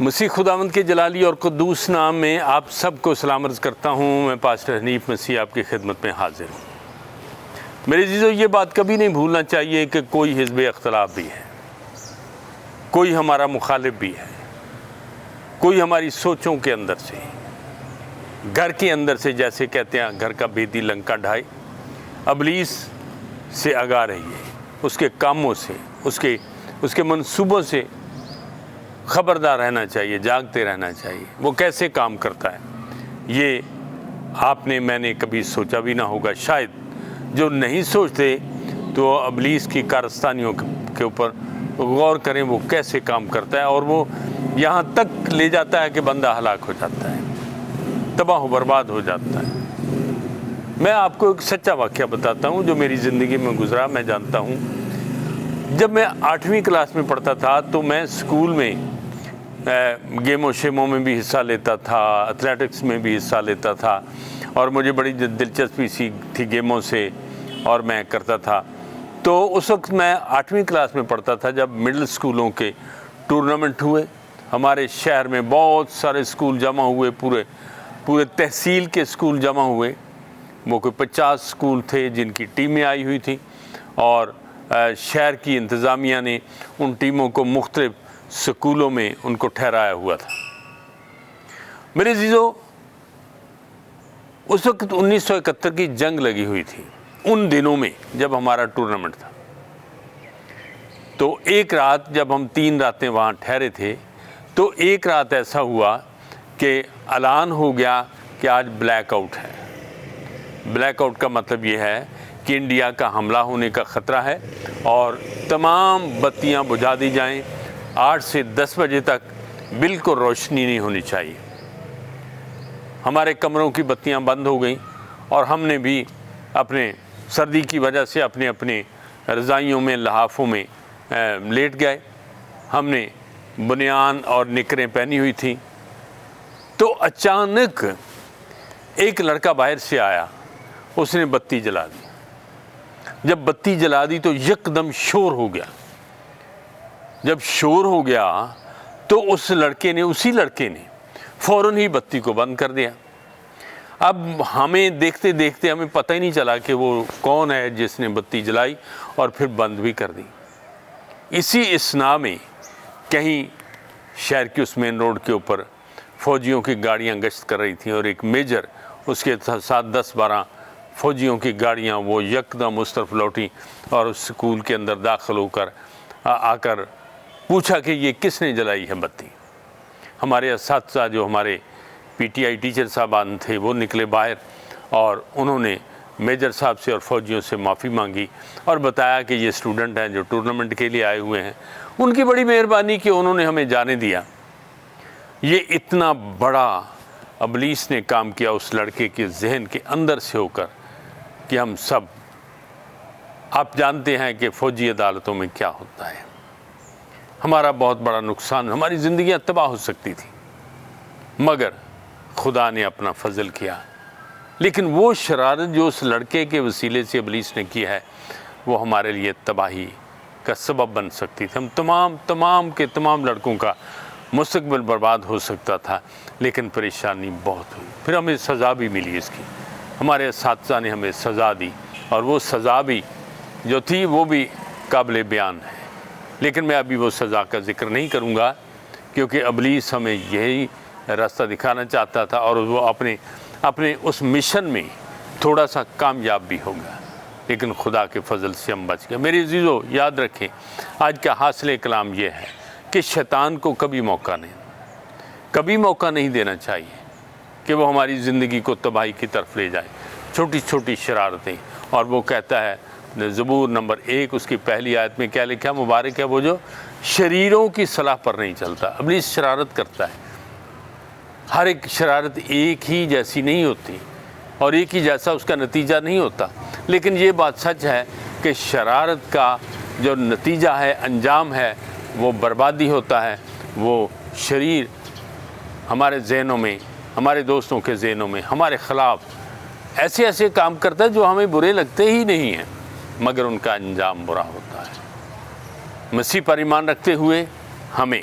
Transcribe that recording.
مسیح خداوند کے جلالی اور قدوس نام میں آپ سب کو سلام عرض کرتا ہوں۔ میں پاسٹر حنیف مسیح آپ کی خدمت میں حاضر ہوں۔ میرے عزیزو، یہ بات کبھی نہیں بھولنا چاہیے کہ کوئی حزب اختلاف بھی ہے، کوئی ہمارا مخالف بھی ہے، کوئی ہماری سوچوں کے اندر سے، گھر کے اندر سے، جیسے کہتے ہیں گھر کا بیدی لنکا ڈھائے، ابلیس سے آگاہ رہیے، اس کے کاموں سے، اس کے منصوبوں سے خبردار رہنا چاہیے، جاگتے رہنا چاہیے۔ وہ کیسے کام کرتا ہے یہ آپ نے میں نے کبھی سوچا بھی نہ ہوگا۔ شاید جو نہیں سوچتے تو ابلیس کی کارستانیوں کے اوپر غور کریں، وہ کیسے کام کرتا ہے، اور وہ یہاں تک لے جاتا ہے کہ بندہ ہلاک ہو جاتا ہے، تباہ و برباد ہو جاتا ہے۔ میں آپ کو ایک سچا واقعہ بتاتا ہوں جو میری زندگی میں گزرا۔ میں جانتا ہوں جب میں 8ویں کلاس میں پڑھتا تھا تو میں اسکول میں گیم و شیموں میں بھی حصہ لیتا تھا، ایتھلیٹکس میں بھی حصہ لیتا تھا، اور مجھے بڑی دلچسپی سی تھی گیموں سے، اور میں کرتا تھا۔ تو اس وقت میں 8ویں کلاس میں پڑھتا تھا جب مڈل اسکولوں کے ٹورنامنٹ ہوئے۔ ہمارے شہر میں بہت سارے اسکول جمع ہوئے، پورے تحصیل کے اسکول جمع ہوئے۔ وہ کوئی 50 اسکول تھے جن کی ٹیمیں آئی ہوئی تھیں، اور شہر کی انتظامیہ نے ان ٹیموں کو مختلف سکولوں میں ان کو ٹھہرایا ہوا تھا۔ میرے عزیزو، اس وقت 1971 کی جنگ لگی ہوئی تھی۔ ان دنوں میں جب ہمارا ٹورنامنٹ تھا تو ایک رات، جب ہم 3 راتیں وہاں ٹھہرے تھے، تو ایک رات ایسا ہوا کہ اعلان ہو گیا کہ آج بلیک آؤٹ ہے۔ بلیک آؤٹ کا مطلب یہ ہے کہ انڈیا کا حملہ ہونے کا خطرہ ہے، اور تمام بتیاں بجھا دی جائیں، 8 سے 10 بجے تک بالکل روشنی نہیں ہونی چاہیے۔ ہمارے کمروں کی بتیاں بند ہو گئیں، اور ہم نے بھی اپنے سردی کی وجہ سے اپنے رضائیوں میں، لحافوں میں لیٹ گئے۔ ہم نے بنیان اور نکریں پہنی ہوئی تھیں۔ تو اچانک ایک لڑکا باہر سے آیا، اس نے بتی جلا دی۔ جب بتی جلا دی تو یکدم شور ہو گیا۔ جب شور ہو گیا تو اسی لڑکے نے فوراً ہی بتی کو بند کر دیا۔ اب ہمیں دیکھتے دیکھتے ہمیں پتہ ہی نہیں چلا کہ وہ کون ہے جس نے بتی جلائی، اور پھر بند بھی کر دی۔ اسی اثناء میں کہیں شہر کی اس مین روڈ کے اوپر فوجیوں کی گاڑیاں گشت کر رہی تھیں، اور ایک میجر، اس کے ساتھ 10-12 فوجیوں کی گاڑیاں وہ یکدم اس طرف لوٹیں، اور اس سکول کے اندر داخل ہو کر آ کر پوچھا کہ یہ کس نے جلائی ہے بتی۔ ہمارے اساتذہ، جو ہمارے پی ٹی آئی ٹیچر صاحبان تھے، وہ نکلے باہر، اور انہوں نے میجر صاحب سے اور فوجیوں سے معافی مانگی، اور بتایا کہ یہ اسٹوڈنٹ ہیں جو ٹورنامنٹ کے لیے آئے ہوئے ہیں، ان کی بڑی مہربانی کہ انہوں نے ہمیں جانے دیا۔ یہ اتنا بڑا ابلیس نے کام کیا اس لڑکے کے ذہن کے اندر سے ہو کر کہ ہم سب، آپ جانتے ہیں کہ فوجی عدالتوں میں کیا ہوتا ہے۔ ہمارا بہت بڑا نقصان، ہماری زندگیاں تباہ ہو سکتی تھی، مگر خدا نے اپنا فضل کیا۔ لیکن وہ شرارت جو اس لڑکے کے وسیلے سے ابلیس نے کی ہے، وہ ہمارے لیے تباہی کا سبب بن سکتی تھی۔ ہم تمام لڑکوں کا مستقبل برباد ہو سکتا تھا، لیکن پریشانی بہت ہوئی۔ پھر ہمیں سزا بھی ملی اس کی، ہمارے اساتذہ نے ہمیں سزا دی، اور وہ سزا بھی جو تھی وہ بھی قابل بیان ہے۔ لیکن میں ابھی وہ سزا کا ذکر نہیں کروں گا، کیونکہ ابلیس ہمیں یہی راستہ دکھانا چاہتا تھا، اور وہ اپنے اس مشن میں تھوڑا سا کامیاب بھی ہو گیا، لیکن خدا کے فضل سے ہم بچ گئے۔ میرے عزیزو، یاد رکھیں، آج کا حاصل کلام یہ ہے کہ شیطان کو کبھی موقع نہیں دینا چاہیے کہ وہ ہماری زندگی کو تباہی کی طرف لے جائے۔ چھوٹی چھوٹی شرارتیں، اور وہ کہتا ہے زبور نمبر 1 اس کی پہلی آیت میں کیا لکھا؟ مبارک ہے وہ جو شریروں کی صلاح پر نہیں چلتا۔ ابلیس شرارت کرتا ہے، ہر ایک شرارت ایک ہی جیسی نہیں ہوتی، اور ایک ہی جیسا اس کا نتیجہ نہیں ہوتا، لیکن یہ بات سچ ہے کہ شرارت کا جو نتیجہ ہے، انجام ہے، وہ بربادی ہوتا ہے۔ وہ شریر ہمارے ذہنوں میں، ہمارے دوستوں کے ذہنوں میں ہمارے خلاف ایسے کام کرتا ہے جو ہمیں برے لگتے ہی نہیں ہیں، مگر ان کا انجام برا ہوتا ہے۔ مسیح پر ایمان رکھتے ہوئے ہمیں